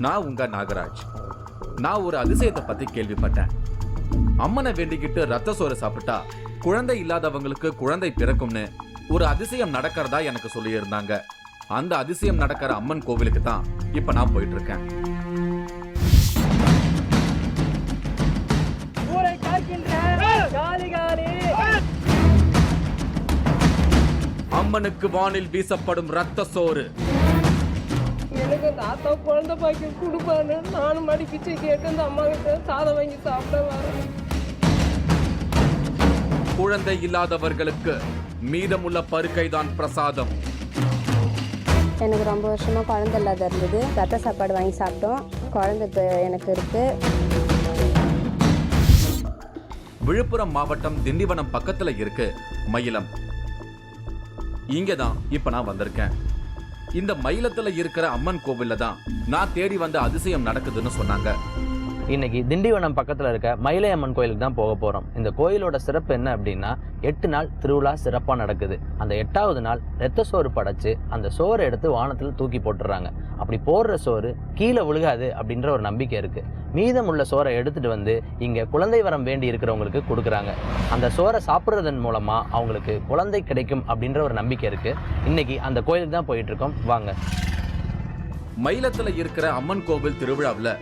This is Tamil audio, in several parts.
நான் உங்க நாகராஜ். நான் ஒரு அதிசயத்தை பத்தி கேள்விப்பட்டேன். அம்மனை வேண்டிக்கிட்டு ரத்த சோறு சாப்பிட்டா குழந்தை இல்லாதவங்களுக்கு குழந்தை பிறக்கும்னு ஒரு அதிசயம் நடக்கிறதா எனக்கு சொல்லியிருந்தாங்க. அந்த அதிசயம் நடக்கிற அம்மன் கோவிலுக்கு தான் இப்ப நான் போயிட்டு இருக்கேன். அம்மனுக்கு வானில் வீசப்படும் ரத்த சோறு. எனக்கு தாத்தா குழந்தை பாக்கி கொடுப்பாரு. நானும் மடி பிச்சை கேட்டு அந்த அம்மா கிட்ட சாதம் வாங்கி சாப்பிட வரேன். குழந்தை இல்லாதவர்களுக்கு மீதமுள்ள பருக்கை தான் பிரசாதம். எனக்கு ரொம்ப வருஷமா குழந்தை இல்லாத இருந்தது. ரத்த சாப்பாடு வாங்கி சாப்பிட்டோம். குழந்தை இப்போ எனக்கு இருக்கு. விழுப்புரம் மாவட்டம் திண்டிவனம் பக்கத்துல இருக்கு மயிலம். இங்கதான் இப்ப நான் வந்திருக்கேன். இந்த மயிலத்துல இருக்கிற அம்மன் கோவில்ல தான் நான் தேடி வந்த அதிசயம் நடக்குதுன்னு சொன்னாங்க. இன்னைக்கு திண்டிவனம் பக்கத்தில் இருக்க மயிலை அம்மன் கோயிலுக்கு தான் போக போகிறோம். இந்த கோயிலோட சிறப்பு என்ன அப்படின்னா 8 நாள் திருவிழா சிறப்பாக நடக்குது. அந்த 8வது நாள் ரத்த சோறு படைச்சு அந்த சோறை எடுத்து வானத்தில் தூக்கி போட்டுடுறாங்க. அப்படி போடுற சோறு கீழே விழுகாது அப்படின்ற ஒரு நம்பிக்கை இருக்குது. மீதமுள்ள சோறை எடுத்துகிட்டு வந்து இங்கே குழந்தை வரம் வேண்டி இருக்கிறவங்களுக்கு கொடுக்குறாங்க. அந்த சோறை சாப்பிட்றதன் மூலமாக அவங்களுக்கு குழந்தை கிடைக்கும் அப்படின்ற ஒரு நம்பிக்கை இருக்குது. இன்னைக்கு அந்த கோயிலுக்கு தான் போயிட்டுருக்கோம். வாங்க. மயிலத்துல இருக்கிற அம்மன் கோவில் திருவிழாவில்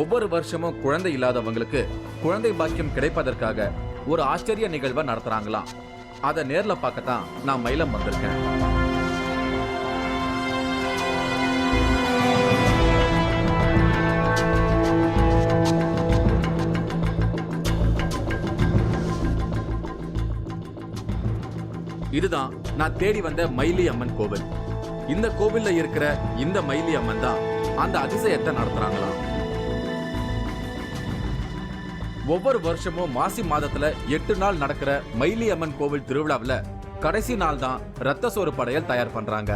ஒவ்வொரு வருஷமும் குழந்தை இல்லாதவங்களுக்கு குழந்தை பாக்கியம் கிடைப்பதற்காக ஒரு ஆச்சரிய நிகழ்வை நடத்துறாங்களாம். அதை நேர்ல பார்க்கத்தான் நான் மயிலம் வந்திருக்கேன். இதுதான் நான் தேடி வந்த மயிலி அம்மன் கோவில். இந்த கோவில்ல இருக்கிற இந்த மயிலி அம்மன் தான் அந்த அதிசயத்தை நடத்துறாங்களாம். ஒவ்வொரு வருஷமும் மாசி மாதத்துல 8 நாள் நடக்கிற மயிலி அம்மன் கோவில் திருவிழாவில் கடைசி நாள் தான் ரத்த சோறு படையல் தயார் பண்றாங்க.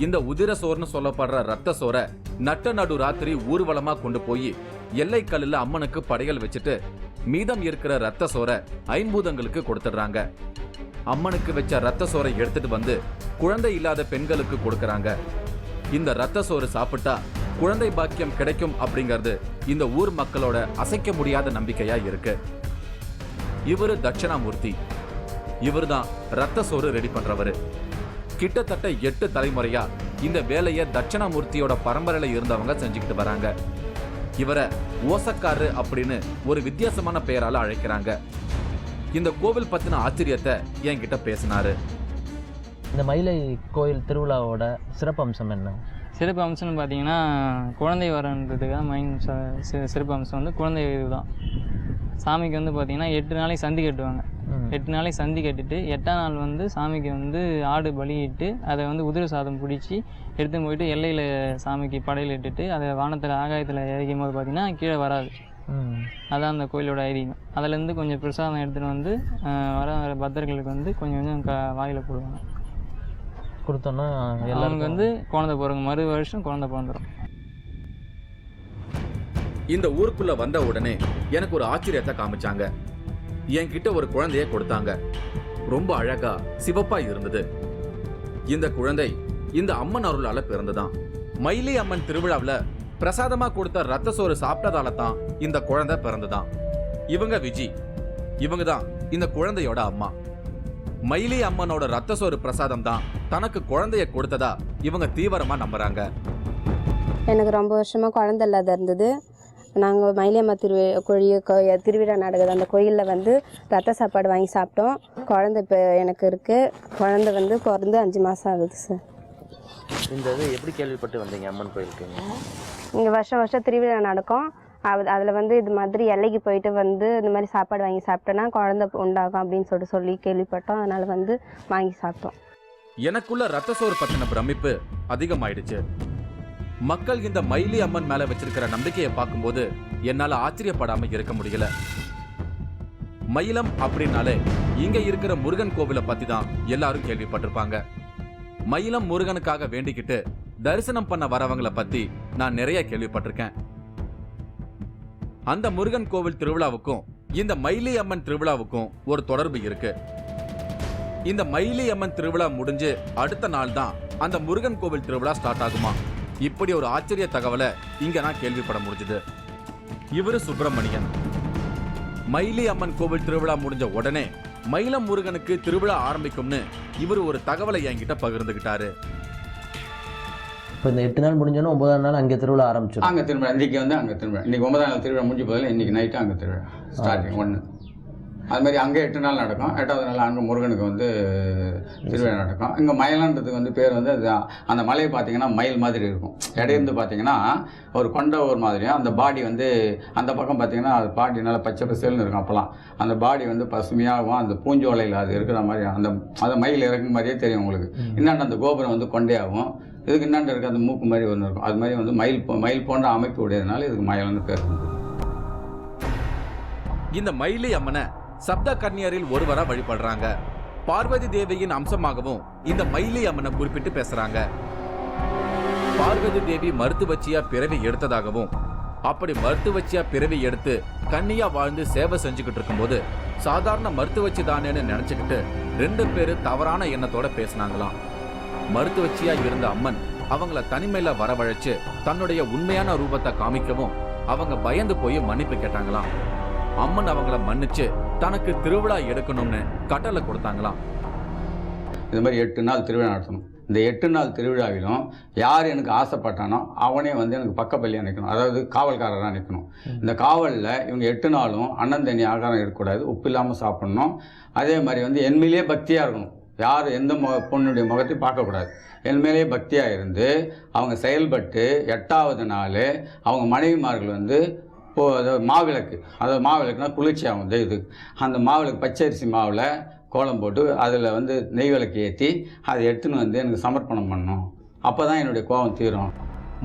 இந்த உதிர சோறுன்னு சொல்லப்படுற ரத்த சோறை நட்ட நடு ராத்திரி ஊர்வலமா கொண்டு போய் எல்லை கல்லுல அம்மனுக்கு படையல் வச்சுட்டு மீதம் இருக்கிற ரத்த சோறை ஐம்பூதங்களுக்கு கொடுத்துடுறாங்க. அம்மனுக்கு வச்ச ரத்த சோறை எடுத்துட்டு வந்து குழந்தை இல்லாத பெண்களுக்கு கொடுக்கறாங்க. இந்த ரத்த சோறு சாப்பிட்டா குழந்தை பாக்கியம் கிடைக்கும் அப்படிங்கிறது இந்த ஊர் மக்களோட அசைக்க முடியாத நம்பிக்கையா இருக்கு. இவரு தட்சணாமூர்த்தி. இவர் தான் ரத்த சோறு ரெடி பண்றவரு. கிட்டத்தட்ட 8 தலைமுறையா இந்த வேலையை தட்சணாமூர்த்தியோட பரம்பரையில இருந்தவங்க செஞ்சுக்கிட்டு வராங்க. இவரை ஓசக்காரு அப்படின்னு ஒரு வித்தியாசமான பெயரால அழைக்கிறாங்க. இந்த கோவில் பத்தின ஆச்சரியத்தை என்கிட்ட பேசினாரு. இந்த மயிலை கோயில் திருவிழாவோட சிறப்பு அம்சம் என்ன? சிறப்பு அம்சம்னு பார்த்தீங்கன்னா குழந்தை வரன்றதுக்காக மெயின் சிறப்பு அம்சம் வந்து குழந்தை தான். சாமிக்கு வந்து பார்த்திங்கன்னா 8 நாளைக்கு சந்தி கட்டுவாங்க. 8 நாளைக்கு சந்தி கட்டிட்டு 8ஆம் நாள் வந்து சாமிக்கு வந்து ஆடு பலியிட்டு அதை வந்து உதிர சாதம் பிடிச்சி எடுத்து போயிட்டு எல்லையில் சாமிக்கு படையில் இட்டுட்டு அதை வானத்தில் ஆகாயத்தில் இறக்கும் போது பார்த்திங்கன்னா கீழே வராது. அதான் அந்த கோயிலோட ஐதீகம். அதிலேருந்து கொஞ்சம் பிரசாதம் எடுத்துகிட்டு வந்து வர பக்தர்களுக்கு வந்து கொஞ்சம் கொஞ்சம் வாயில் போடுவாங்க. கொடுத்தோன்னா எல்லாருக்கும் வந்து குழந்தை பிறகு மறு வருஷம் குழந்தை பிறந்துடும். இந்த ஊருக்குள்ள வந்த உடனே எனக்கு ஒரு ஆச்சரியத்தை காமிச்சாங்க. என்கிட்ட ஒரு குழந்தைய கொடுத்தாங்க. ரொம்ப அழகா சிவப்பா இருந்தது. இந்த குழந்தை இந்த அம்மன் அருளால பிறந்ததான். மயிலி அம்மன் திருவிழாவில் பிரசாதமா கொடுத்த ரத்த சோறு சாப்பிட்டதால தான் இந்த குழந்தை பிறந்ததான். இவங்க விஜி. இவங்க தான் இந்த குழந்தையோட அம்மா. மயிலி அம்மனோட ரத்த சோறு பிரசாதம் தான் தனக்கு குழந்தைய கொடுத்ததா இவங்க தீவிரமா நம்புறாங்க. எனக்கு ரொம்ப வருஷமா குழந்தை இல்லாத இருந்தது. நாங்கள் மயிலியம்மா திருவிழா நடக்குது அந்த கோயிலில் வந்து ரத்த சாப்பாடு வாங்கி சாப்பிட்டோம். குழந்தை இப்போ எனக்கு இருக்குது. குழந்தை வந்து பிறந்து 5 மாதம் ஆகுது சார். இந்த இது எப்படி கேள்விப்பட்டு வந்தீங்க அம்மன் கோயிலுக்கு? இங்கே வருஷம் திருவிழா நடக்கும். அதில் வந்து இது மாதிரி எல்லைக்கு போயிட்டு வந்து இந்த மாதிரி சாப்பாடு வாங்கி சாப்பிட்டோன்னா குழந்தை உண்டாகும் அப்படின்னு சொல்லி கேள்விப்பட்டோம். அதனால் வந்து வாங்கி சாப்பிட்டோம். எனக்குள்ள ரத்த சோறு பத்தின பிரமிப்பு அதிகமாயிடுச்சு. மக்கள் இந்த மயிலி அம்மன் மேல வச்சிருக்கிற நம்பிக்கையை பார்க்கும்போது என்னால ஆச்சரியப்படாம இருக்க முடியல. மயிலம் அப்படின்னாலே இங்க இருக்கிற முருகன் கோவிலை பத்தி தான் எல்லாரும் கேள்விப்பட்டிருப்பாங்க. மயிலம் முருகனுக்காக வேண்டிக்கிட்டு தரிசனம் பண்ண வரவங்களை பத்தி நான் நிறைய கேள்விப்பட்டிருக்கேன். அந்த முருகன் கோவில் திருவிழாவுக்கும் இந்த மயிலி அம்மன் திருவிழாவுக்கும் ஒரு தொடர்பு இருக்கு. இந்த மயிலி அம்மன் திருவிழா முடிஞ்சு அடுத்த நாள் தான் அந்த முருகன் கோவில் திருவிழா ஸ்டார்ட் ஆகுமா. இப்படி ஒரு ஆச்சரிய தகவலை இங்க நான் கேள்விப்பட முடிஞ்சது. இவரு சுப்பிரமணியன். மயிலி அம்மன் கோவில் திருவிழா முடிஞ்ச உடனே மயிலம் முருகனுக்கு திருவிழா ஆரம்பிக்கும்னு இவர் ஒரு தகவலை என்கிட்ட பகிர்ந்துகிட்டாரு. இப்போ இந்த 8 நாள் முடிஞ்சோன்னா 9ஆம் நாள் அங்கே திருவிழா ஆரம்பிச்சிடும். அங்கே திருவிழா இன்றைக்கி வந்து அங்கே திருவிழா, இன்றைக்கி 9ஆம் நாள் திருவிழா முடிஞ்ச போதில் இன்றைக்கி நைட்டு அங்கே திருவிழா ஸ்டார்டிங் 1. அது மாதிரி அங்கே 8 நாள் நடக்கும். 8வது நாள் அங்கே முருகனுக்கு வந்து திருவிழா நடக்கும். இங்கே மயிலன்றதுக்கு வந்து பேர் வந்து அது அந்த மலையை பார்த்தீங்கன்னா மயில் மாதிரி இருக்கும். இடையிருந்து பார்த்தீங்கன்னா ஒரு கொண்ட ஒரு மாதிரியும், அந்த பாடி வந்து அந்த பக்கம் பார்த்தீங்கன்னா அது பாடி நல்லா பச்சை பசேல்னு இருக்கும். அப்போலாம் அந்த பாடி வந்து பசுமையாகவும் அந்த பூஞ்சோலையில் அது இருக்கிற மாதிரி அந்த மயில் இறக்குற மாதிரியே தெரியும் உங்களுக்கு. இன்னாண்ட அந்த கோபுரம் வந்து கொண்டையாகவும், இதுக்கு இன்னாண்ட இருக்க அந்த மூக்கு மாதிரி ஒன்று இருக்கும். அது மாதிரி வந்து மயில் போன்ற அமைப்பு உடையதுனால இதுக்கு மயில்னு பேர். இந்த மயிலி அம்மனை சப்த கன்னியரில் ஒருவரா வழிபடுறாங்க. பார்வதி தேவியின் அம்சமாகவும் இந்த மயிலி அம்மனை குறிப்பிட்டு பேசுறாங்க. பார்வதி தேவி மருத்துவச்சியா பிறவி எடுத்ததாகவும், அப்படி மருத்துவச்சியா பிறவி எடுத்து கன்னியா வாழ்ந்து சேவை செஞ்சுக்கிட்டு இருக்கும்போது சாதாரண மருத்துவச்சி தானேன்னு நினைச்சுக்கிட்டு 2 பேரு தவறான எண்ணத்தோட பேசினாங்களாம். மருத்துவச்சியா இருந்த அம்மன் அவங்கள தனிமையில வரவழைச்சு தன்னுடைய உண்மையான ரூபத்தை காமிக்கவும் அவங்க பயந்து போய் மன்னிப்பு கேட்டாங்களாம். அம்மன் அவங்கள மன்னிச்சு தனக்கு திருவிழா எடுக்கணும்னு கட்டளை கொடுத்தாங்களாம். இது மாதிரி 8 நாள் திருவிழா நடத்தணும். இந்த 8 நாள் திருவிழாவிலும் யார் எனக்கு ஆசைப்பட்டானோ அவனே வந்து எனக்கு பக்கப்பள்ளியாக நிற்கணும், அதாவது காவல்காரராக நிற்கணும். இந்த காவலில் இவங்க 8 நாளும் அன்னம் தண்ணி ஆகாரம் இருக்கக்கூடாது, உப்பு இல்லாமல் சாப்பிட்ணும். அதே மாதிரி வந்து என் மேலேயே பக்தியாக இருக்கணும். யார் எந்த பொண்ணுடைய முகத்தையும் பார்க்கக்கூடாது. என் மேலேயே பக்தியாக இருந்து அவங்க செயல்பட்டு 8வது நாள் அவங்க மனைவிமார்கள் வந்து அதாவது மாவிளக்கு, அதாவது மாவிளக்குனா குளிர்ச்சி ஆகும் இது. அந்த மாவிளக்கு பச்சரிசி மாவில் கோலம் போட்டு அதில் வந்து நெய் விளக்கு ஏற்றி அதை எடுத்துன்னு வந்து எனக்கு சமர்ப்பணம் பண்ணணும். அப்போ தான் என்னுடைய கோபம் தீரும்.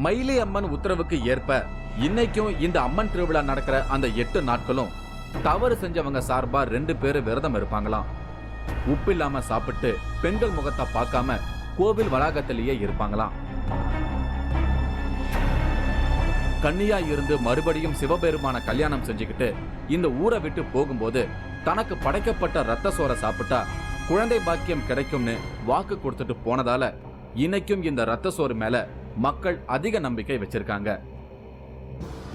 மயிலி அம்மன் உத்தரவுக்கு ஏற்ப இன்னைக்கும் இந்த அம்மன் திருவிழா நடக்கிற அந்த 8 நாட்களும் தவறு செஞ்சவங்க சார்பா 2 பேரு விரதம் இருப்பாங்களாம். உப்பு இல்லாம சாப்பிட்டு பெண்கள் முகத்தை பார்க்காம கோவில் வளாகத்திலேயே இருப்பாங்களாம். கன்னியா இருந்து மறுபடியும் சிவபெருமான கல்யாணம் செஞ்சுக்கிட்டு இந்த ஊரை விட்டு போகும்போது தனக்கு படைக்கப்பட்ட ரத்த சோறை சாப்பிட்டா குழந்தை பாக்கியம் கிடைக்கும்னு வாக்கு கொடுத்துட்டு போனதால இன்னைக்கும் இந்த ரத்த சோறு மேல மக்கள் அதிக நம்பிக்கை வச்சிருக்காங்க.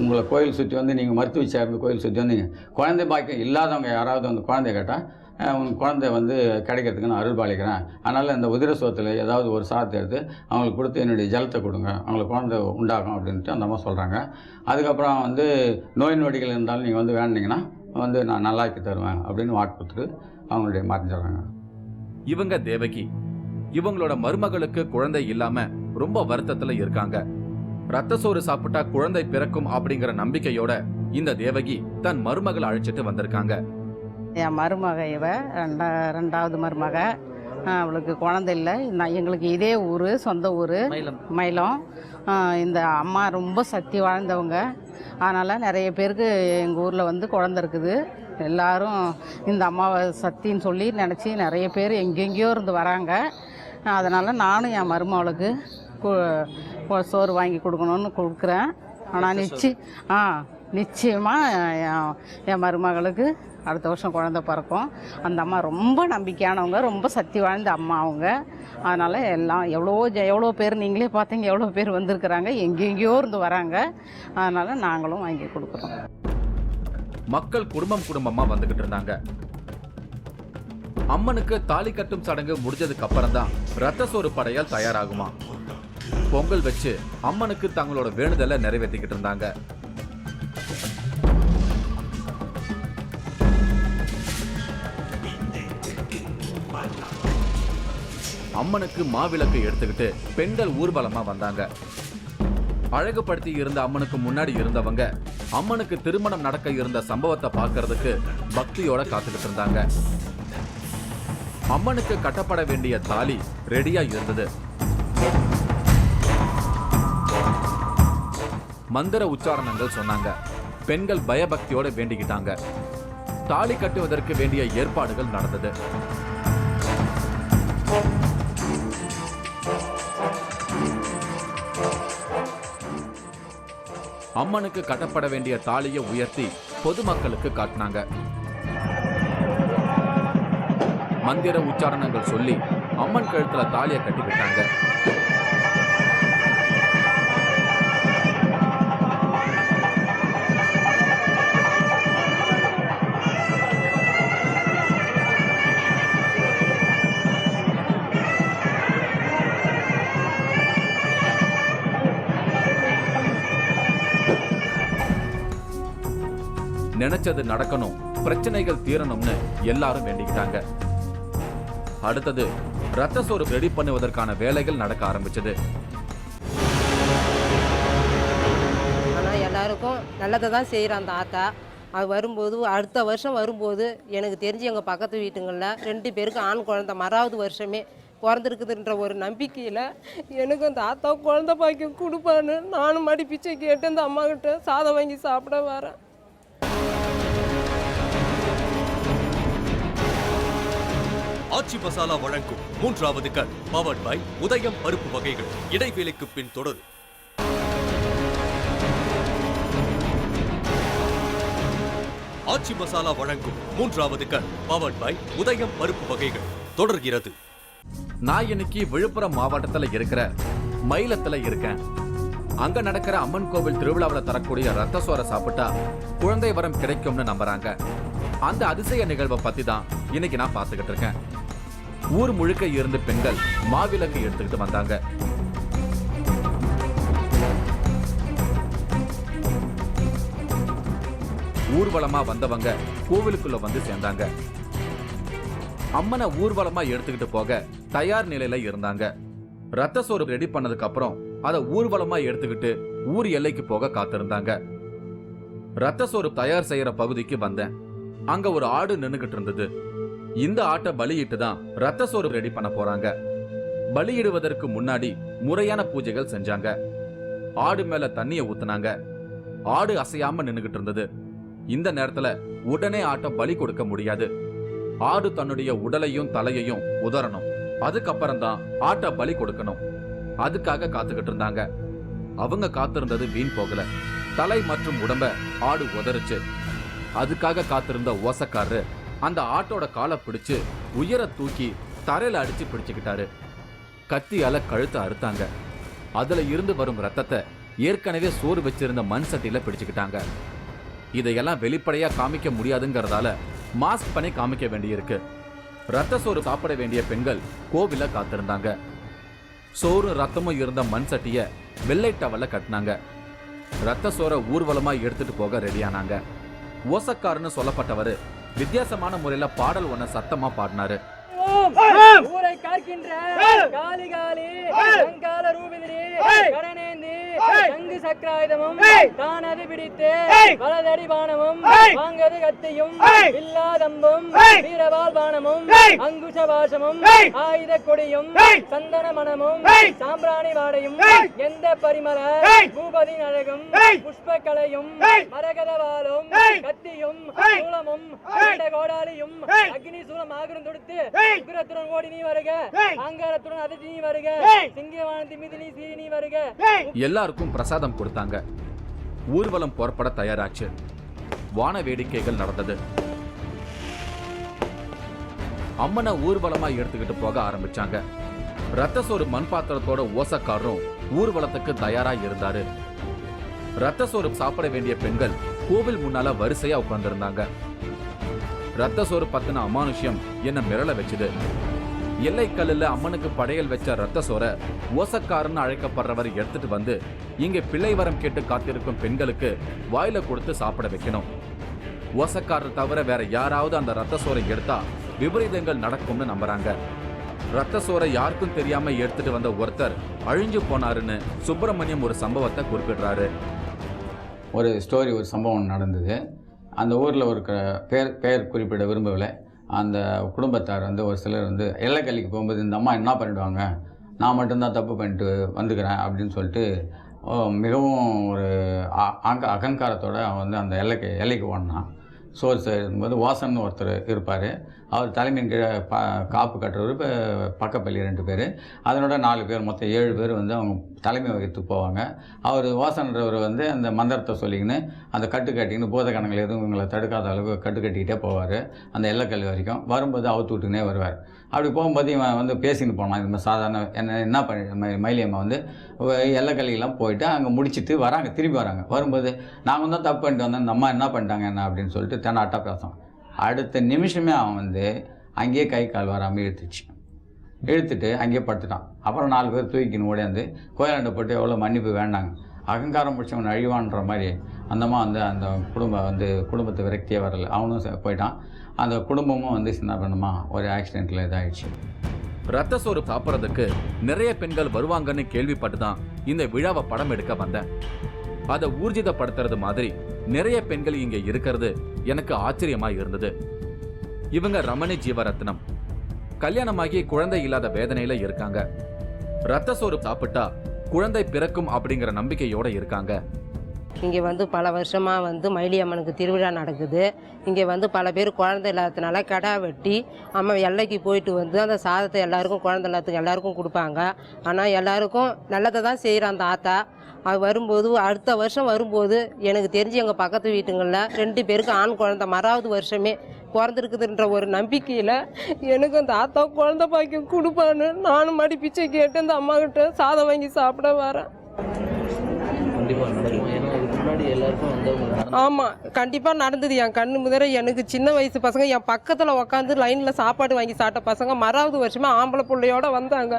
உங்களை கோயில் சுற்றி வந்து நீங்கள் மருத்துவச்சியாக இருந்து கோயில் சுற்றி வந்தீங்க, குழந்தை பாக்கியம் இல்லாதவங்க யாராவது வந்து குழந்தை கேட்டால் உங்கள் குழந்தை வந்து கிடைக்கிறதுக்கு நான் அருள் பாலிக்கிறேன், அதனால் இந்த உதிர சோத்தில் ஏதாவது ஒரு சாதத்தை எடுத்து அவங்களுக்கு கொடுத்து என்னுடைய ஜலத்தை கொடுங்க, அவங்களுக்கு குழந்தை உண்டாகும் அப்படின்ட்டு அந்த அம்மா சொல்கிறாங்க. அதுக்கப்புறம் வந்து நோய் நொடிகள் இருந்தாலும் நீங்கள் வந்து வேண்டிங்கன்னா வந்து நான் நல்லாக்கி தருவேன் அப்படின்னு வாக்கு கொடுத்துட்டு அவங்களுடைய மறைஞ்சிடறாங்க. இவங்க தேவகி. இவங்களோட மருமகளுக்கு குழந்தை இல்லாம ரொம்ப வருத்தத்துல இருக்காங்க. ரத்த சோறு சாப்பிட்டா குழந்தை பிறக்கும் அப்படிங்கிற நம்பிக்கையோட இந்த தேவகி தன் மருமகளை அழைச்சிட்டு வந்திருக்காங்க. என் மருமக இவ 2வது மருமக. அவளுக்கு குழந்தை இல்லை. எங்களுக்கு இதே ஊர், சொந்த ஊர் மயிலம். இந்த அம்மா ரொம்ப சக்தி வாழ்ந்தவங்க. அதனால் நிறைய பேருக்கு எங்கள் ஊரில் வந்து குழந்தை இருக்குது. எல்லாரும் இந்த அம்மாவை சக்தின்னு சொல்லி நினச்சி நிறைய பேர் எங்கெங்கேயோ இருந்து வராங்க. அதனால் நானும் என் மருமகளுக்கு சோறு வாங்கி கொடுக்கணுன்னு கொடுக்குறேன். ஆனால் நிச்சயமாக என் மருமகளுக்கு அடுத்த வருஷம் குழந்தை பிறக்கும். அந்த அம்மா ரொம்ப நம்பிக்கையானவங்க, ரொம்ப சக்தி வாழ்ந்த அம்மா அவங்க. அதனால் எல்லாம் எவ்வளோ பேர் நீங்களே பார்த்தீங்க, எவ்வளோ பேர் வந்திருக்கிறாங்க, எங்கெங்கேயோ இருந்து வராங்க. அதனால் நாங்களும் வாங்கி கொடுக்குறோம். மக்கள் குடும்பமா வந்துகிட்டு இருந்தாங்க. அம்மனுக்கு தாலி கட்டும் சடங்கு முடிஞ்சதுக்கு அப்புறம் தான் ரத்த சோறு படையால் தயாராகுமா. பொங்கல் வச்சு அம்மனுக்கு தங்களோட வேண்டுதலை நிறைவேற்றிக்கிட்டு இருந்தாங்க. அம்மனுக்கு மாவிளக்கு எடுத்துக்கிட்டு பெண்கள் ஊர்வலமா வந்தாங்க. அழகுபடுத்தி இருந்த அம்மனுக்கு முன்னாடி இருந்தவங்க அம்மனுக்கு திருமணம் நடக்க இருந்த சம்பவத்தை பார்க்கறதுக்கு பக்தியோட காத்துக்கிட்டு இருந்தாங்க. அம்மனுக்கு கட்டப்பட வேண்டிய தாலி ரெடியா இருந்தது. மந்திர உச்சாரணங்கள் சொன்னாங்க. பெண்கள் பயபக்தியோட வேண்டிக்கிட்டாங்க. தாலி கட்டுவதற்கு வேண்டிய ஏற்பாடுகள் நடந்தது. அம்மனுக்கு கட்டப்பட வேண்டிய தாலியை உயர்த்தி பொதுமக்களுக்கு காட்டினாங்க. மந்திர உச்சாரணங்கள் சொல்லி அம்மன் கழுத்துல தாலியை கட்டி விட்டாங்க. நினைச்சது நடக்கணும், பிரச்சனைகள் தீரணும்னு எல்லாரும் வேண்டிக்கிட்டாங்க. அடுத்தது ரத்த சோறு ரெடி பண்ணுவதற்கான வேலைகள் நடக்க ஆரம்பிச்சது. ஆனால் எல்லாருக்கும் நல்லதை தான் செய்கிறான் அந்த ஆத்தா. அது வரும்போது அடுத்த வருஷம் வரும்போது எனக்கு தெரிஞ்சு எங்கள் பக்கத்து வீட்டுங்களில் 2 பேருக்கு ஆண் குழந்தை மறாவது வருஷமே பிறந்திருக்குதுன்ற ஒரு நம்பிக்கையில் எனக்கு அந்த ஆத்தா குழந்தை பாக்கியம் கொடுப்பான்னு நானும் மடி பிச்சை கேட்டு அந்த அம்மா கிட்ட சாதம் வாங்கி சாப்பிட வரேன். ஆச்சி மசாலா வழங்கும் 3வது கண் பவர்ட் பை உதயம் பருப்பு வகைகள். இடைவேளைக்கு பின் தொடரும். ஆச்சி மசாலா வழங்கும் 3வது கண் பவர்ட் பை உதயம் பருப்பு வகைகள் தொடர்கிறது. நான் இன்னைக்கு விழுப்புரம் மாவட்டத்துல இருக்கிற மயிலத்துல இருக்கேன். அங்க நடக்கிற அம்மன் கோவில் திருவிழாவில் தரக்கூடிய ரத்த சோறை சாப்பிட்டா குழந்தை வரம் கிடைக்கும்னு நம்புறாங்க. அந்த அதிசய நிகழ்வை பத்தி தான் இன்னைக்கு நான் பார்த்துக்கிட்டு இருக்கேன். ஊர் முழுக்க இருந்து பெண்கள் மாவிளக்கு எடுத்துக்கிட்டு வந்தாங்க. ஊர்வலமா வந்தவங்க கோவிலுக்குள்ள வந்து சேர்ந்தாங்க. அம்மனை ஊர்வலமா எடுத்துக்கிட்டு போக தயார் நிலையில இருந்தாங்க. ரத்த சோறு ரெடி பண்ணதுக்கு அப்புறம் அதை ஊர்வலமா எடுத்துக்கிட்டு ஊர் எல்லைக்கு போக காத்திருந்தாங்க. ரத்த சோறு தயார் செய்யற பகுதிக்கு வந்தேன். அங்க ஒரு ஆடு நின்னுகிட்டு இருந்தது. இந்த ஆட்டை பலியிட்டு தான் ரத்த சோறு ரெடி பண்ண போறாங்க. பலியிடுவதற்கு முன்னாடி முறையான பூஜைகள் செஞ்சாங்க. ஆடு மேல தண்ணிய ஊத்துனாங்க. ஆடு அசையாம நின்னுகிட்டு இருந்தது. இந்த நேரத்துல உடனே ஆட்டை பலி கொடுக்க முடியாது. ஆடு தன்னுடைய உடலையும் தலையையும் உதறணும். அதுக்கப்புறம் தான் ஆட்டை பலி கொடுக்கணும். அதுக்காக காத்துக்கிட்டு இருந்தாங்க. அவங்க காத்திருந்தது வீண் போகல. தலை மற்றும் உடம்ப ஆடு உதறிச்சு. அதுக்காக காத்திருந்த ஓசக்காரரு அந்த ஆட்டோட காலை பிடிச்சு உயர தூக்கி தரையில அடிச்சு பிடிச்சுக்கிட்டாரு. கத்தியால கழுத்தை அறுத்தாங்க. அதுல இருந்து வரும் ரத்தத்தை ஏற்கனவே சோறு வச்சிருந்த மண் சட்டியில பிடிச்சுக்கிட்டாங்க. இதையெல்லாம் வெளிப்படையா காமிக்க முடியாதுங்கிறதால மாஸ்க் பண்ணி காமிக்க வேண்டியிருக்கு. ரத்த சோறு சாப்பிட வேண்டிய பெண்கள் கோவில காத்திருந்தாங்க. சோறு ரத்தமும் இருந்த மண் சட்டிய வெள்ளை டவல்ல கட்டினாங்க. ரத்த சோறை ஊர்வலமா எடுத்துட்டு போக ரெடியானாங்க. ஓசக்காரன்னு சொல்லப்பட்டவரு வித்தியாசமான முறையில பாடல் ஒன்ன சத்தமா பாடினாரு. ஊரை காக்கின்ற காலி காலி சங்கால ரூபிதிரி கடனேந்தி சங்கு சக்கராயுதமும் தானது பிடித்து வலதடி பானமும் வாங்கது கத்தியும் வில்லாதம்பும் வீரவால் பானமும் அங்குஷ பாசமும் ஆயுத கொடியும் சந்தன மணமும் சாம்பிராணி வாடையும் எந்த பரிமள பூபதி அழகும் புஷ்பக்கலையும் மரகத வாளும் கத்தியும் சூலமும் கோடாலியும் அக்னி சூலம் ஆகிரும் தொடுத்து உக்கிரத்துடன் ஓடி நீ வருக, ஆங்காரத்துடன் அதிர்ச்சி நீ வருக, சிங்கவானத்தி மீது நீ சீறி நீ வருக. எல்லாருக்கும் பிரசாதம் கொடுத்தாங்க. ஊர்வலம் புறப்பட தயாராச்சு. வான வேடிக்கைகள் நடந்தது. அம்மனை ஊர்வலமா எடுத்துக்கிட்டு போக ஆரம்பிச்சாங்க. ரத்த சோறு மண் பாத்திரத்தோட ஓசக்காரரும் ஊர்வலத்துக்கு தயாரா இருந்தாரு. ரத்த சோறு சாப்பிட வேண்டிய பெண்கள் கோவில் முன்னால வரிசையா உட்கார்ந்திருந்தாங்க. ரத்த சோறு பத்தின அமானுஷ்யம் என்ன மிரள வச்சுது. எல்லைக்கல்லுல அம்மனுக்கு படையல் வச்ச ரத்த சோறை ஓசக்காரன்னு அழைக்கப்படுறவர் எடுத்துட்டு வந்து இங்க பிள்ளை வரம் கேட்டு காத்திருக்கும் பெண்களுக்கு வாயில கொடுத்து சாப்பிட வைக்கணும். ஓசக்காரர் தவிர வேற யாராவது அந்த ரத்த சோறை எடுத்தா விபரீதங்கள் நடக்கும்னு நம்புறாங்க. ரத்த சோறை யாருக்கும் தெரியாம எடுத்துட்டு வந்த ஒருத்தர் அழிஞ்சு போனாருன்னு சுப்பிரமணியம் ஒரு சம்பவத்தை குறிப்பிடுறாரு. ஒரு சம்பவம் நடந்தது. அந்த ஊரில் ஒரு பெயர் குறிப்பிட விரும்பவில்லை. அந்த குடும்பத்தார் வந்து ஒரு சிலர் வந்து எல்லைக்கல்லிக்கு போகும்போது இந்த அம்மா என்ன பண்ணிவிடுவாங்க, நான் மட்டும்தான் தப்பு பண்ணிட்டு வந்துக்கிறேன் அப்படின்னு சொல்லிட்டு மிகவும் ஒரு அகங்காரத்தோடு அவன் வந்து அந்த எல்லைக்கு ஓடினான். சோறு செய்யும்போது வாசன்னு ஒருத்தர் இருப்பார். அவர் தலைமையின் கீழே காப்பு கட்டுறவர். இப்போ பக்கப்பள்ளி 2 பேர், அதனோட 4 பேர், மொத்தம் 7 பேர் வந்து அவங்க தலைமை வகித்துக்கு போவாங்க. அவர் வாசன்றவர் வந்து அந்த மந்திரத்தை சொல்லிக்கின்னு அந்த கட்டு கட்டிக்கின்னு போத கணக்கில் எதுவும் இவங்களை தடுக்காத அளவுக்கு கட்டு கட்டிக்கிட்டே போவார். அந்த எல்லைக்கல் வரைக்கும் வரும்போது அவுத்து விட்டுனே வருவார். அப்படி போகும்போது இவன் வந்து பேசின்னு போனான். இது மாதிரி சாதாரண என்ன பண்ணி மயிலியம்மா வந்து எல்லைக்கல்லிக்கெல்லாம் போயிட்டு அங்கே முடிச்சுட்டு வராங்க. திரும்பி வராங்க. வரும்போது நாங்கள் தான் தப்பு பண்ணிட்டு வந்தேன், இந்த அம்மா என்ன பண்ணிட்டாங்க என்ன அப்படின்னு சொல்லிட்டு தென்னாட்டாக பேசுவோம். அடுத்த நிமிஷமே அவன் வந்து அங்கேயே கை கால் வராமல் இழுத்துட்டு அங்கேயே படுத்துட்டான். அப்புறம் 4 பேர் தூக்கின்னு ஓடியாந்து கோயிலாண்ட போட்டு எவ்வளோ மன்னிப்பு வேண்டாங்க. அகங்காரம் பிடிச்சவன் அழிவான்ற மாதிரி அந்தம்மா அந்த குடும்பத்தை விரக்தியே வரல, அவனும் போயிட்டான். அந்த குடும்பமும் என்ன பண்ணுமா ஒரு ஆக்சிடெண்ட்டில் இதாகிடுச்சு. ரத்த சோறு சாப்பிட்றதுக்கு நிறைய பெண்கள் வருவாங்கன்னு கேள்விப்பட்டு தான் இந்த விழாவை படம் எடுக்க வந்தேன். அதை ஊர்ஜிதப்படுத்துறது மாதிரி நிறைய பெண்கள் இங்க இருக்கிறது எனக்கு ஆச்சரியமா இருந்தது. இவங்க ரமணி ஜீவரத்னம். கல்யாணமாகி குழந்தை இல்லாத வேதனையில இருக்காங்க. ரத்த சோறு சாப்பிட்டா குழந்தை பிறக்கும் அப்படிங்கிற நம்பிக்கையோட இருக்காங்க. இங்கே பல வருஷமாக மயிலி அம்மனுக்கு திருவிழா நடக்குது. இங்கே பல பேர் குழந்தை இல்லாததுனால கடா வெட்டி அம்மா எல்லைக்கு போயிட்டு அந்த சாதத்தை எல்லாருக்கும் குழந்தை இல்லாததுக்கு எல்லாருக்கும் கொடுப்பாங்க. ஆனால் எல்லாருக்கும் நல்லதை தான் செய்கிறான் அந்த ஆத்தா. அது வரும்போது அடுத்த வருஷம் வரும்போது எனக்கு தெரிஞ்சு எங்கள் பக்கத்து வீட்டுங்களில் 2 பேருக்கு ஆண் குழந்தை மறாவது வருஷமே பிறந்திருக்குதுன்ற ஒரு நம்பிக்கையில் எனக்கு அந்த ஆத்தா குழந்தை பாக்கியம் கொடுப்பான்னு நானும் மடி பிச்சை கேட்டு அந்த அம்மா கிட்ட சாதம் வாங்கி சாப்பிட வரேன். ஆமாம், கண்டிப்பாக நடந்தது. என் கண்ணு முதல்ல எனக்கு சின்ன வயசு பசங்க என் பக்கத்தில் உட்காந்து லைனில் சாப்பாடு வாங்கி சாப்பிட்ட பசங்க மறாவது வருஷமே ஆம்பளை பிள்ளையோட வந்தாங்க.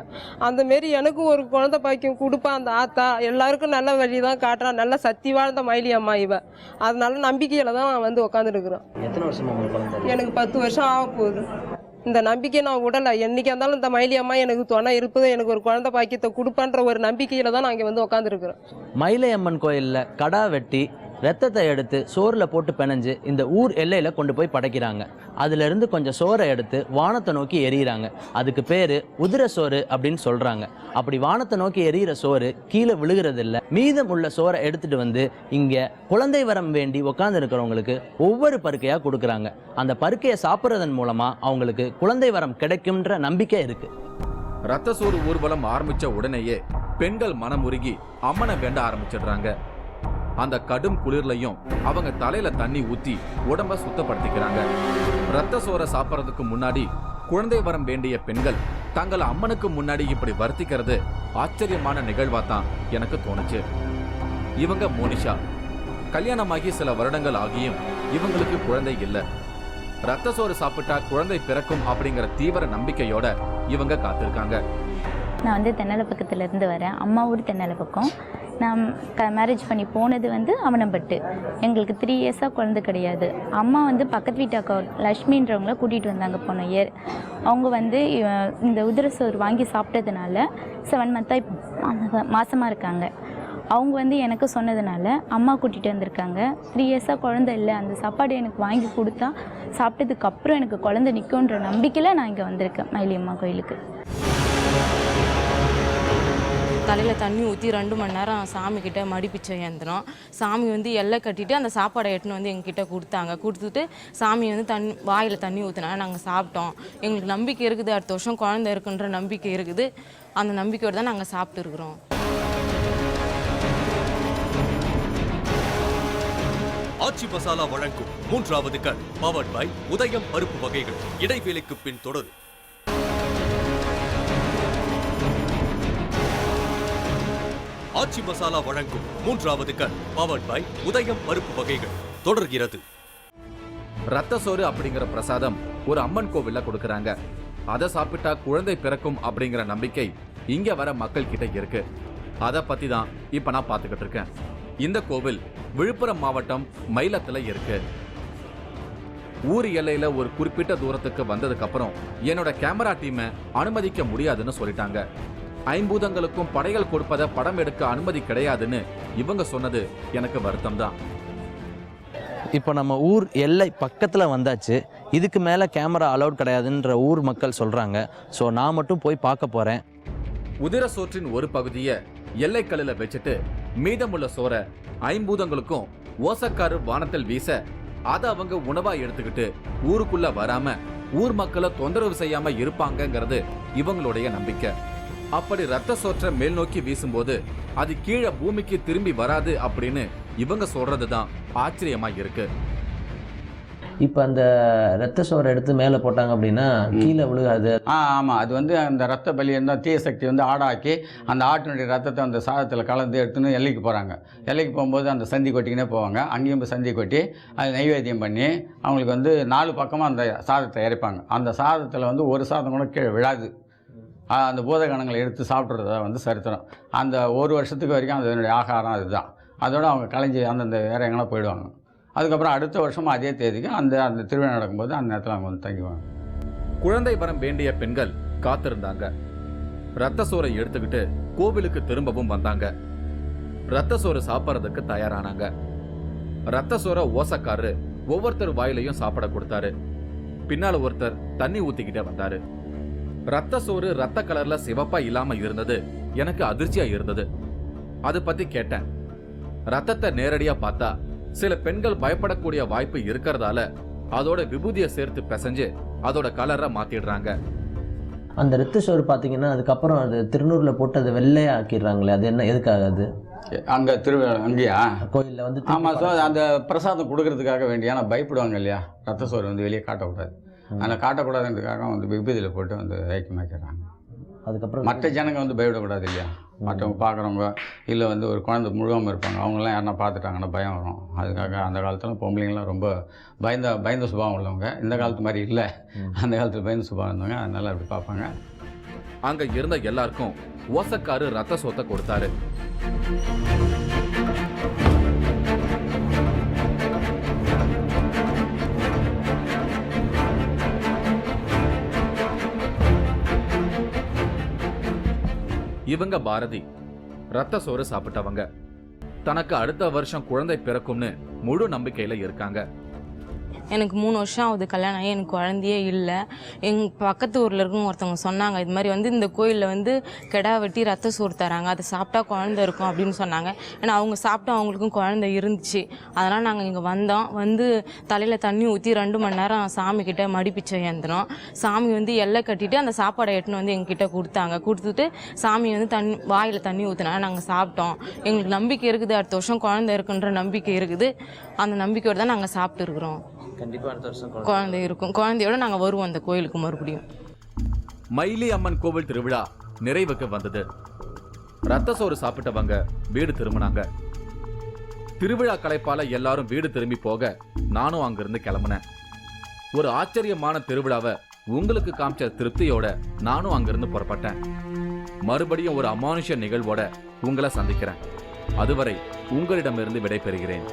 அந்தமாரி எனக்கு ஒரு குழந்தை பாக்கியம் கொடுப்பா அந்த ஆத்தா. எல்லாருக்கும் நல்ல வழி தான் காட்டுறான். நல்ல சக்தி வாழ்ந்த மயிலி அம்மா இவ. அதனால நம்பிக்கையில் தான் நான் உட்காந்துருக்குறேன். எனக்கு 10 வருஷம் ஆக போகுது. இந்த நம்பிக்கை நான் விடலை. என்றைக்கா இருந்தாலும் இந்த மயிலி அம்மா எனக்கு துணை இருப்பது, எனக்கு ஒரு குழந்தை பாக்கியத்தை கொடுப்பான்ற ஒரு நம்பிக்கையில் தான் நான் இங்கே உட்காந்துருக்குறேன். மயிலை அம்மன் கோயிலில் கடா வெட்டி ரத்தத்தை எடுத்து சோறில் போட்டு பிணைஞ்சு இந்த ஊர் எல்லையில் கொண்டு போய் படைக்கிறாங்க. அதிலிருந்து கொஞ்சம் சோறை எடுத்து வானத்தை நோக்கி எரியிறாங்க. அதுக்கு பேர் உதிர சோறு அப்படின்னு சொல்கிறாங்க. அப்படி வானத்தை நோக்கி எரியிற சோறு கீழே விழுகிறது இல்லை. மீதம் உள்ள சோறை எடுத்துகிட்டு இங்கே குழந்தை வரம் வேண்டி உட்காந்து இருக்கிறவங்களுக்கு ஒவ்வொரு பருக்கையாக கொடுக்குறாங்க. அந்த பருக்கையை சாப்பிட்றதன் மூலமாக அவங்களுக்கு குழந்தை வரம் கிடைக்கும்ன்ற நம்பிக்கை இருக்குது. ரத்த சோறு ஊர்வலம் ஆரம்பித்த உடனேயே பெண்கள் மனமுருகி அம்மனை வேண்ட ஆரம்பிச்சிடுறாங்க. அந்த கடும் குளிர்லையும் அவங்க தலையில தண்ணி ஊத்தி உடம்ப சுத்தப்படுத்திக்கிறாங்க. ரத்த சோறை சாப்பிட்றதுக்கு முன்னாடி குழந்தை வரம் வேண்டிய பெண்கள் தங்களை அம்மனுக்கு முன்னாடி இப்படி வர்த்திக்கிறது ஆச்சரியமான நிகழ்வா தான் எனக்கு தோணுச்சு. இவங்க மோனிஷா. கல்யாணமாகி சில வருடங்கள் ஆகியும் இவங்களுக்கு குழந்தை இல்லை. ரத்த சோறு சாப்பிட்டா குழந்தை பிறக்கும் அப்படிங்கிற தீவிர நம்பிக்கையோட இவங்க காத்திருக்காங்க. நான் தென்னலப்பக்கத்துலேருந்து வரேன். அம்மா ஊர் தென்னலப்பக்கம். நான் மேரேஜ் பண்ணி போனது அவனம்பட்டு. எங்களுக்கு 3 இயர்ஸாக குழந்தை கிடையாது. அம்மா பக்கத்து வீட்டு அக்கா லக்ஷ்மின்றவங்கள கூட்டிகிட்டு வந்தாங்க போன இயர். அவங்க இந்த உதிரசோறு வாங்கி சாப்பிட்டதுனால 7 மந்த்தாக மாசமாக இருக்காங்க. அவங்க எனக்கு சொன்னதுனால அம்மா கூட்டிகிட்டு வந்திருக்காங்க. 3 இயர்ஸாக குழந்தை இல்லை. அந்த சாப்பாடு எனக்கு வாங்கி கொடுத்தா சாப்பிட்டதுக்கப்புறம் எனக்கு குழந்தை நிற்குன்ற நம்பிக்கையில் நான் இங்கே வந்திருக்கேன் மயிலி அம்மா கோயிலுக்கு. தலையில் தண்ணி ஊற்றி 2 மணி நேரம் சாமிக்கிட்ட மடிப்பிச்சை ஏந்திரம். சாமி எல்லை கட்டிட்டு அந்த சாப்பாடை எட்டுன்னு எங்ககிட்ட கொடுத்தாங்க. கொடுத்துட்டு சாமி வாயில் தண்ணி ஊற்றினா நாங்கள் சாப்பிட்டோம். எங்களுக்கு நம்பிக்கை இருக்குது, அடுத்த வருஷம் குழந்தை இருக்குன்ற நம்பிக்கை இருக்குது. அந்த நம்பிக்கையோடு தான் நாங்கள் சாப்பிட்டு இருக்கிறோம். ஆச்சி மசாலா வழங்கும் 3வது கண் பவர்ட் பை உதயம் பருப்பு வகைகள். இடைவேளைக்கு பின் தொடரும். ஆச்சி மசாலா வழங்கும் 3வது கண் பவர்ட் பை உதயம் பருப்பு வகைகள் தொடர்கிறது. ரத்த சோறு அப்படிங்கிற பிரசாதம் ஒரு அம்மன் கோவில்ல கொடுக்கறாங்க. அதை சாப்பிட்டா குழந்தை பிறக்கும் அப்படிங்கிற நம்பிக்கை இங்க வர மக்கள் கிட்ட இருக்கு. அதை பத்தி தான் இப்ப நான் பாத்துக்கிட்டு இருக்கேன். இந்த கோவில் விழுப்புரம் மாவட்டம் மயிலத்துல இருக்கு. ஊர் எல்லையில ஒரு குறிப்பிட்ட தூரத்துக்கு வந்ததுக்கு அப்புறம் என்னோட கேமரா டீமை அனுமதிக்க முடியாதுன்னு சொல்லிட்டாங்க. 5 பூதங்களுக்கும் படைகள் கொடுப்பதை படம் எடுக்க அனுமதி கிடையாதுன்னு இவங்க சொன்னது எனக்கு வருத்தம் தான். இப்போ நம்ம ஊர் எல்லை பக்கத்தில் வந்தாச்சு. இதுக்கு மேலே கேமரா அலௌட் கிடையாதுன்ற ஊர் மக்கள் சொல்கிறாங்க. ஸோ நான் மட்டும் போய் பார்க்க போகிறேன். உதிர சோற்றின் ஒரு பகுதியை எல்லைக்கல்லில் வச்சுட்டு மீதமுள்ள சோறை 5 பூதங்களுக்கும் ஓசக்காரு வானத்தில் வீச அதை அவங்க உணவா எடுத்துக்கிட்டு ஊருக்குள்ள வராம ஊர் மக்களை தொந்தரவு செய்யாம இருப்பாங்கங்கிறது இவங்களுடைய நம்பிக்கை. அப்படி ரத்த சோற்றை மேல் நோக்கி வீசும்போது அது கீழே பூமிக்கு திரும்பி வராது அப்படின்னு இவங்க சொல்றதுதான் ஆச்சரியமா இருக்கு. இப்போ அந்த ரத்த சோறை எடுத்து மேலே போட்டாங்க அப்படின்னா கீழே விழுகாது. ஆமாம், அது அந்த ரத்த பலி இருந்தால் தீய சக்தி ஆடாக்கி அந்த ஆட்டினுடைய ரத்தத்தை அந்த சாதத்தில் கலந்து எடுத்துன்னு எல்லைக்கு போகிறாங்க. எல்லைக்கு போகும்போது அந்த சந்தி கொட்டிக்கினே போவாங்க. அங்கேயும் சந்தி கொட்டி அது நைவேத்தியம் பண்ணி அவங்களுக்கு 4 பக்கமாக அந்த சாதத்தை இறைப்பாங்க. அந்த சாதத்தில் ஒரு சாதம் கூட கீழே விழாது. அந்த பூதகணங்களை எடுத்து சாப்பிட்றத சரித்திரம். அந்த 1 வருஷத்துக்கு வரைக்கும் அதனுடைய ஆகாரம் அதுதான். அதோட அவங்க கலைஞ்சி அந்தந்த வேறு எங்கன்னா போயிடுவாங்க. அதுக்கப்புறம் அடுத்த வருஷமும் அதே தேதிக்கு அந்த திருவிழா நடக்கும்போது அந்த நேரத்தில் அவங்க வந்து தங்கிவாங்க. குழந்தை வரம் வேண்டிய பெண்கள் காத்திருந்தாங்க. ரத்த சோறை எடுத்துக்கிட்டு கோவிலுக்கு திரும்பவும் வந்தாங்க. ரத்த சோறு சாப்பிட்றதுக்கு தயாரானாங்க. ரத்த சோறை ஓசக்காரரு ஒவ்வொருத்தர் வாயிலையும் சாப்பிட கொடுத்தாரு. பின்னால ஒருத்தர் தண்ணி ஊத்திக்கிட்டே வந்தாரு. ரத்த சோறு ரத்த கலர்ல சிவப்பா இல்லாம இருந்தது எனக்கு அதிர்ச்சியா இருந்தது. அது பத்தி கேட்டேன். ரத்தத்தை நேரடியா பார்த்தா சில பெண்கள் பயப்படக்கூடிய வாய்ப்பு இருக்கிறதால அதோட விபூதியை சேர்த்து பிசைஞ்சு அதோட கலரை மாத்திடுறாங்க. அந்த ரத்த சோறு பார்த்தீங்கன்னா அதுக்கப்புறம் அது திருநூறில் போட்டு அதை வெள்ளையா ஆக்கிடுறாங்களே, அது என்ன எதுக்காக? அது அங்கே திருவிழா அங்கேயா கோயிலில் வந்து ஆமாம். ஸோ அந்த பிரசாதம் கொடுக்கறதுக்காக வேண்டிய ஆனால் பயப்படுவாங்க இல்லையா, ரத்த சோறு வந்து வெளியே காட்டக்கூடாது. அதில் காட்டக்கூடாதுன்றதுக்காக வந்து விபூதியில் போட்டு வந்து ஐக்கியமாக்கிறாங்க. அதுக்கப்புறம் மற்ற ஜனங்க வந்து பயப்படக்கூடாது இல்லையா, மற்றவங்க பார்க்குறவங்க இல்லை வந்து ஒரு குழந்தை முழுகாமல் இருப்பாங்க, அவங்களாம் யாருன்னா பார்த்துட்டாங்கன்னா பயம் வரும். அதுக்காக அந்த காலத்தில் பொம்பளைங்களாம் ரொம்ப பயந்த சுபாவம் உள்ளவங்க. இந்த காலத்து மாதிரி இல்லை, அந்த காலத்தில் பயந்த சுபாவம் இருந்தவங்க, அதனால அப்படி பார்ப்பாங்க. அங்க இருந்த எல்லாருக்கும் ஓசக்காரு ரத்த சோத்தை கொடுத்தாரு. இவங்க பாரதி ரத்த சோறு சாப்பிட்டவங்க. தனக்கு அடுத்த வருஷம் குழந்தை பிறக்கும்னு முழு நம்பிக்கையில இருக்காங்க. எனக்கு 3 வருஷம் ஆகுது கல்யாணம் ஆகி, எனக்கு குழந்தையே இல்லை. எங்கள் பக்கத்து ஊரில் இருக்கும் ஒருத்தவங்க சொன்னாங்க, இது மாதிரி வந்து இந்த கோயிலில் வந்து கெடா வெட்டி ரத்த சோறு தராங்க, அதை சாப்பிட்டா குழந்தை இருக்கும் அப்படின்னு சொன்னாங்க. ஏன்னா அவங்க சாப்பிட்டா அவங்களுக்கும் குழந்தை இருந்துச்சு. அதனால் நாங்கள் இங்கே வந்தோம். வந்து தலையில் தண்ணி ஊற்றி 2 மணி நேரம் சாமிக்கிட்ட மடிப்பிச்சை ஏந்தினோம். சாமி வந்து எல்லை கட்டிட்டு அந்த சாப்பாடை எடுத்துன்னு வந்து எங்ககிட்ட கொடுத்தாங்க. கொடுத்துட்டு சாமி வந்து வாயில் தண்ணி ஊற்றினா நாங்கள் சாப்பிட்டோம். எங்களுக்கு நம்பிக்கை இருக்குது, அடுத்த வருஷம் குழந்தை இருக்குன்ற நம்பிக்கை இருக்குது. அந்த நம்பிக்கையோடு தான் நாங்கள் சாப்பிட்டு இருக்கிறோம். கண்டிப்பாக அடுத்த வருஷம் குழந்தை இருக்கும். குழந்தையோட நாங்கள் வருவோம் அந்த கோயிலுக்கு மறுபடியும். மயிலி அம்மன் கோவில் திருவிழா நிறைவுக்கு வந்தது. ரத்த சோறு சாப்பிட்டவங்க வீடு திரும்பினாங்க. திருவிழா களைப்பால எல்லாரும் வீடு திரும்பி போக நானும் அங்கிருந்து கிளம்புனேன். ஒரு ஆச்சரியமான திருவிழாவை உங்களுக்கு காமிச்ச திருப்தியோட நானும் அங்கிருந்து புறப்பட்டேன். மறுபடியும் ஒரு அமானுஷ்ய நிகழ்வோட உங்களை சந்திக்கிறேன். அதுவரை உங்களிடமிருந்து விடைபெறுகிறேன்.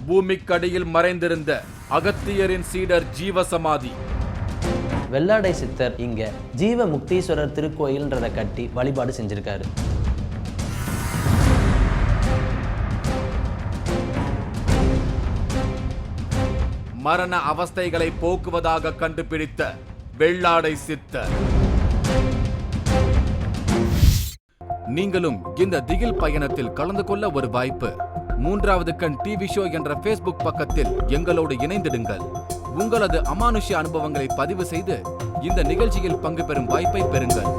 பூமிக்கடியில் மறைந்திருந்த அகத்தியரின் சீடர் ஜீவசமாதி. வெள்ளாடை சித்தர் இங்க ஜீவ முக்தீஸ்வரர் திருக்கோயில்ன்றதை கட்டி வழிபாடு செஞ்சிருக்காரு. மரண அவஸ்தைகளை போக்குவதாக கண்டுபிடித்த வெள்ளாடை சித்தர். நீங்களும் இந்த திகில் பயணத்தில் கலந்து கொள்ள ஒரு வாய்ப்பு. 3வது கண் டிவி ஷோ என்ற Facebook பக்கத்தில் எங்களோடு இணைந்திடுங்கள். உங்களது அமானுஷ்ய அனுபவங்களை பதிவு செய்து இந்த நிகழ்ச்சியில் பங்கு பெறும் வாய்ப்பை பெறுங்கள்.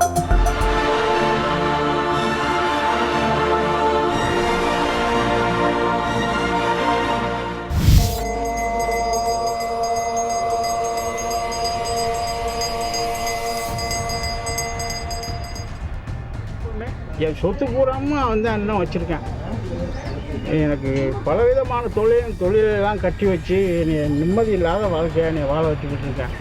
என் சொத்து பூராமல் வந்து அண்ணன் வச்சுருக்கேன். எனக்கு பலவிதமான தொழிலெல்லாம் கட்டி வச்சு நிம்மதி இல்லாத வாழ்க்கையை என்னை வாழ வச்சுக்கிட்டு இருக்கேன்.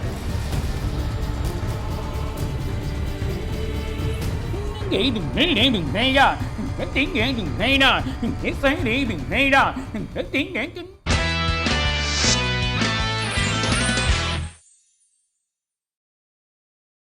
Tiếng